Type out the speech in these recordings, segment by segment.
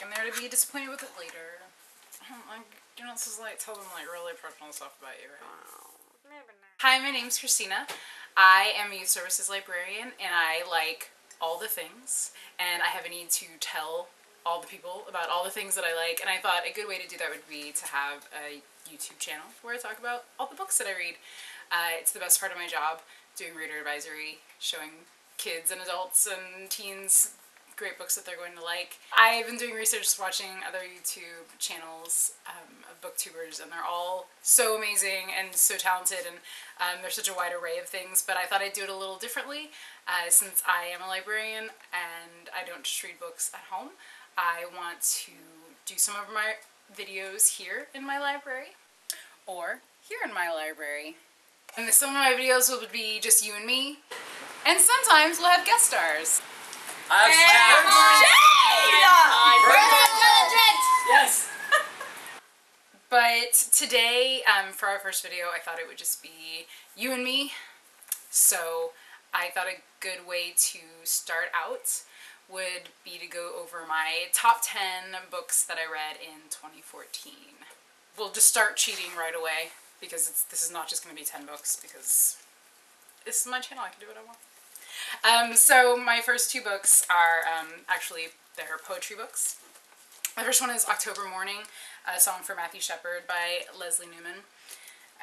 and they're to be disappointed with it later. Like, you're not supposed to like tell them like really personal stuff about you, right? Hi, my name's Christina. I am a youth services librarian, and I like all the things, and I have a need to tell all the people about all the things that I like, and I thought a good way to do that would be to have a YouTube channel where I talk about all the books that I read. It's the best part of my job, doing reader advisory, showing kids and adults and teens great books that they're going to like. I've been doing research, watching other YouTube channels of booktubers, and they're all so amazing and so talented, and there's such a wide array of things, but I thought I'd do it a little differently since I am a librarian and I don't just read books at home. I want to do some of my videos here in my library or here in my library. And some of my videos will be just you and me, and sometimes we'll have guest stars. Yes. But today, for our first video, I thought it would just be you and me. So I thought a good way to start out would be to go over my top 10 books that I read in 2014. We'll just start cheating right away, because this is not just going to be 10 books, because this is my channel, I can do what I want. So my first two books are actually, they're poetry books. The first one is October Mourning, a song for Matthew Shepard by Leslea Newman.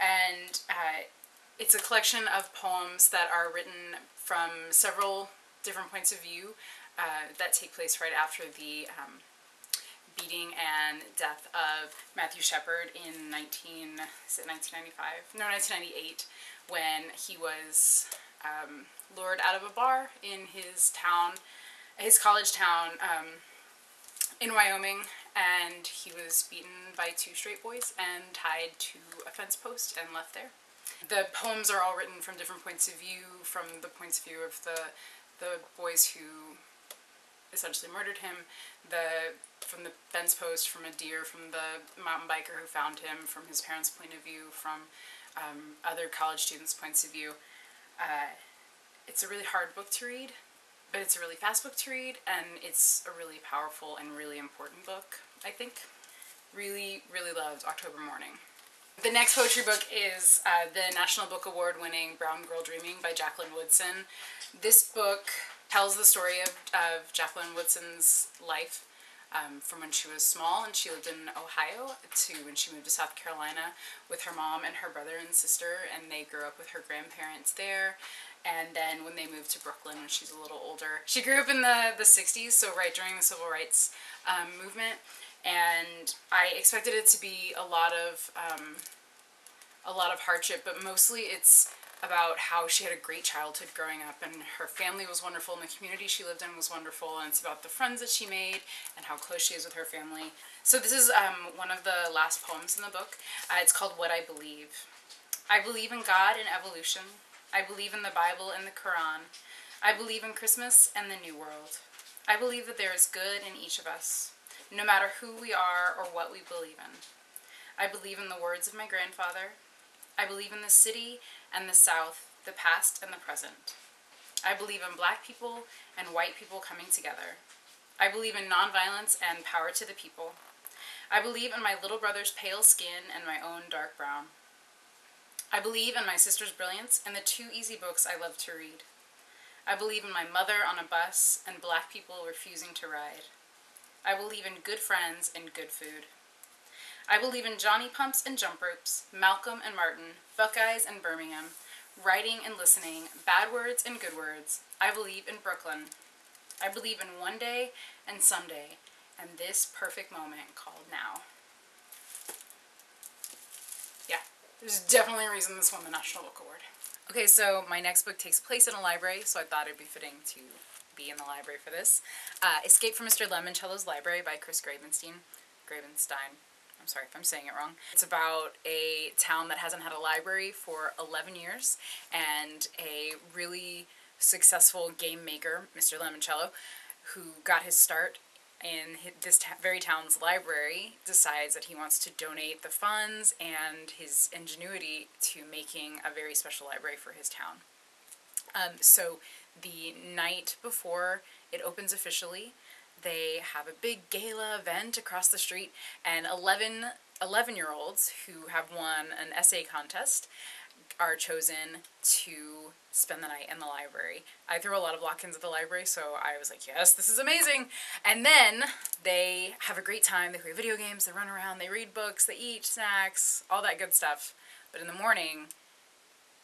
And it's a collection of poems that are written from several different points of view that take place right after the beating and death of Matthew Shepard in 1998, when he was lured out of a bar in his town, his college town in Wyoming, and he was beaten by two straight boys and tied to a fence post and left there. The poems are all written from different points of view, from the points of view of the boys who essentially murdered him, from the fence post, from a deer, from the mountain biker who found him, from his parents' point of view, from other college students' points of view. It's a really hard book to read, but it's a really fast book to read, and it's a really powerful and really important book, I think. Really, really loved October Mourning. The next poetry book is the National Book Award winning Brown Girl Dreaming by Jacqueline Woodson. This book tells the story of Jacqueline Woodson's life from when she was small and she lived in Ohio to when she moved to South Carolina with her mom and her brother and sister, and they grew up with her grandparents there. And then when they moved to Brooklyn when she's a little older. She grew up in the 60s, so right during the Civil Rights movement, and I expected it to be a lot of hardship, but mostly it's about how she had a great childhood growing up, and her family was wonderful, and the community she lived in was wonderful, and it's about the friends that she made and how close she is with her family. So this is one of the last poems in the book. It's called What I Believe. I believe in God and evolution. I believe in the Bible and the Quran. I believe in Christmas and the New World. I believe that there is good in each of us, no matter who we are or what we believe in. I believe in the words of my grandfather. I believe in the city and the South, the past and the present. I believe in black people and white people coming together. I believe in nonviolence and power to the people. I believe in my little brother's pale skin and my own dark brown. I believe in my sister's brilliance and the two easy books I love to read. I believe in my mother on a bus and black people refusing to ride. I believe in good friends and good food. I believe in Johnny Pumps and Jump Ropes, Malcolm and Martin, Buckeyes and Birmingham, writing and listening, bad words and good words. I believe in Brooklyn. I believe in one day and someday, and this perfect moment called now. Yeah, there's definitely a reason this won the National Book Award. Okay, so my next book takes place in a library, so I thought it'd be fitting to be in the library for this. Escape from Mr. Lemoncello's Library by Grabenstein. I'm sorry if I'm saying it wrong. It's about a town that hasn't had a library for 11 years, and a really successful game maker, Mr. Lemoncello, who got his start in this very town's library, decides that he wants to donate the funds and his ingenuity to making a very special library for his town. So the night before it opens officially, they have a big gala event across the street, and 11-year-olds who have won an essay contest are chosen to spend the night in the library. I throw a lot of lock-ins at the library, so I was like, yes, this is amazing. And then they have a great time. They play video games, they run around, they read books, they eat snacks, all that good stuff. But in the morning,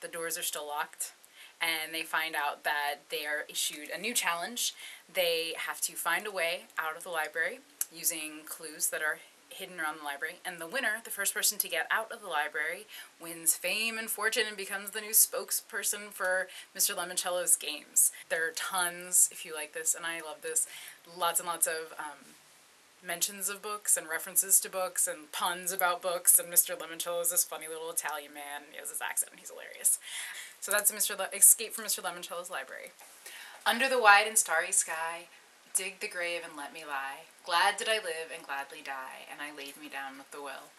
the doors are still locked, and they find out that they are issued a new challenge. They have to find a way out of the library using clues that are hidden around the library, and the winner, the first person to get out of the library, wins fame and fortune and becomes the new spokesperson for Mr. Lemoncello's games. There are tons, if you like this, and I love this, lots and lots of mentions of books and references to books and puns about books, and Mr. Lemoncello is this funny little Italian man. He has his accent and he's hilarious. So that's Escape from Mr. Lemoncello's library. Under the wide and starry sky, dig the grave and let me lie. Glad did I live and gladly die, and I laid me down with the will.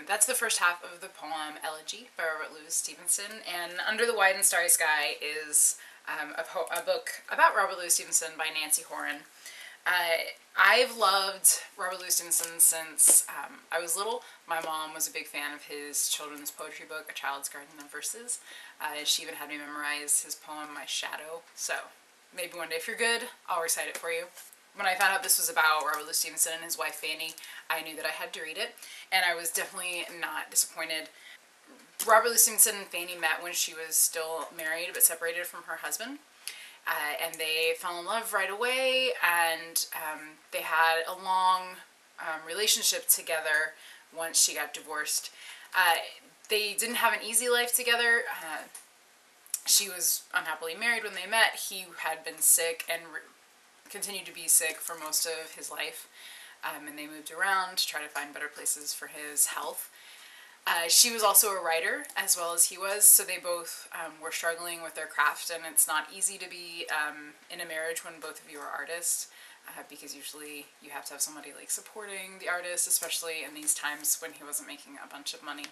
That's the first half of the poem Elegy by Robert Louis Stevenson, and Under the Wide and Starry Sky is a book about Robert Louis Stevenson by Nancy Horan. I've loved Robert Louis Stevenson since I was little. My mom was a big fan of his children's poetry book, A Child's Garden of Verses. She even had me memorize his poem, My Shadow, so maybe one day if you're good, I'll recite it for you. When I found out this was about Robert Louis Stevenson and his wife Fanny, I knew that I had to read it, and I was definitely not disappointed. Robert Louis Stevenson and Fanny met when she was still married but separated from her husband. And they fell in love right away, and they had a long relationship together once she got divorced. They didn't have an easy life together. She was unhappily married when they met. He had been sick and continued to be sick for most of his life, and they moved around to try to find better places for his health. She was also a writer as well as he was, so they both were struggling with their craft, and it's not easy to be in a marriage when both of you are artists, because usually you have to have somebody like supporting the artist, especially in these times when he wasn't making a bunch of money.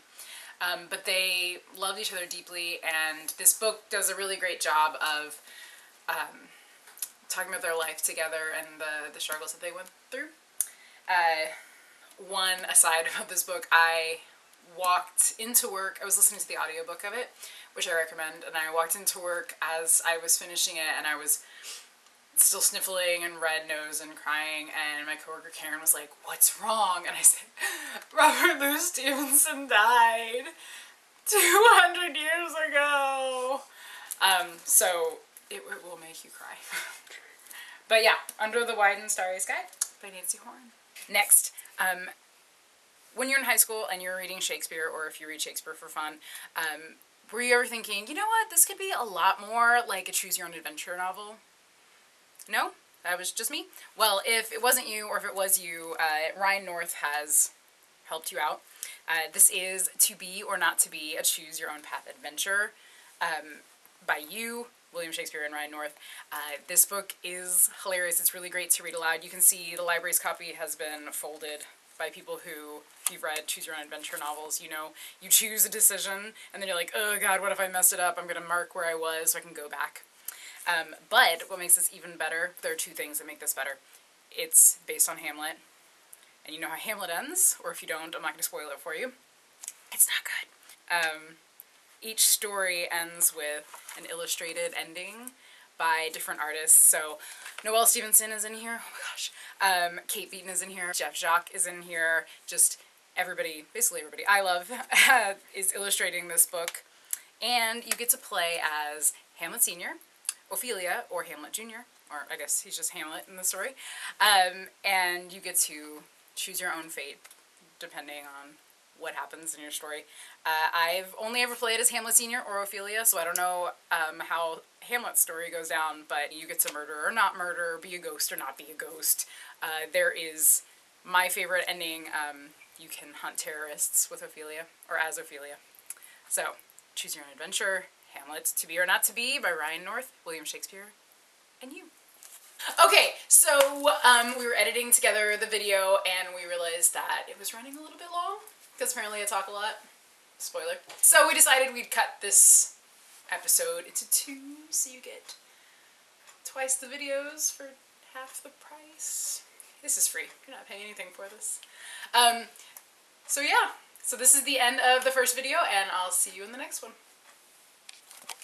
But they loved each other deeply, and this book does a really great job of talking about their life together and the struggles that they went through. One aside about this book, I walked into work, I was listening to the audiobook of it, which I recommend, and I walked into work as I was finishing it, and I was still sniffling and red nose and crying, and my coworker Karen was like, "What's wrong?" And I said, "Robert Louis Stevenson died 200 years ago." So it will make you cry. But yeah, Under the Wide and Starry Sky by Nancy Horan. Next, when you're in high school and you're reading Shakespeare, or if you read Shakespeare for fun, were you ever thinking, you know what, this could be a lot more like a choose-your-own-adventure novel? No? That was just me? Well, if it wasn't you, or if it was you, Ryan North has helped you out. This is To Be or Not to Be, a choose-your-own-path adventure by you, William Shakespeare, and Ryan North. This book is hilarious. It's really great to read aloud. You can see the library's copy has been folded by people who, if you've read choose-your-own-adventure novels, you know, you choose a decision, and then you're like, oh god, what if I messed it up? I'm going to mark where I was so I can go back. But what makes this even better, there are two things that make this better. It's based on Hamlet, and you know how Hamlet ends, or if you don't, I'm not going to spoil it for you. It's not good. Each story ends with an illustrated ending by different artists. So Noelle Stevenson is in here, oh my gosh, Kate Beaton is in here, Jeff Jacques is in here, just everybody, basically everybody I love is illustrating this book. And you get to play as Hamlet Sr., Ophelia, or Hamlet Jr., or I guess he's just Hamlet in the story, and you get to choose your own fate depending on what happens in your story. I've only ever played as Hamlet Sr. or Ophelia, so I don't know how Hamlet's story goes down, but you get to murder or not murder, be a ghost or not be a ghost. There is my favorite ending, you can hunt terrorists with Ophelia, or as Ophelia. So, choose your own adventure, Hamlet, To Be or Not to Be by Ryan North, William Shakespeare, and you. Okay, so we were editing together the video and we realized that it was running a little bit long, because apparently I talk a lot. Spoiler. So we decided we'd cut this episode into two, so you get twice the videos for half the price. This is free. You're not paying anything for this. So yeah, so this is the end of the first video, and I'll see you in the next one.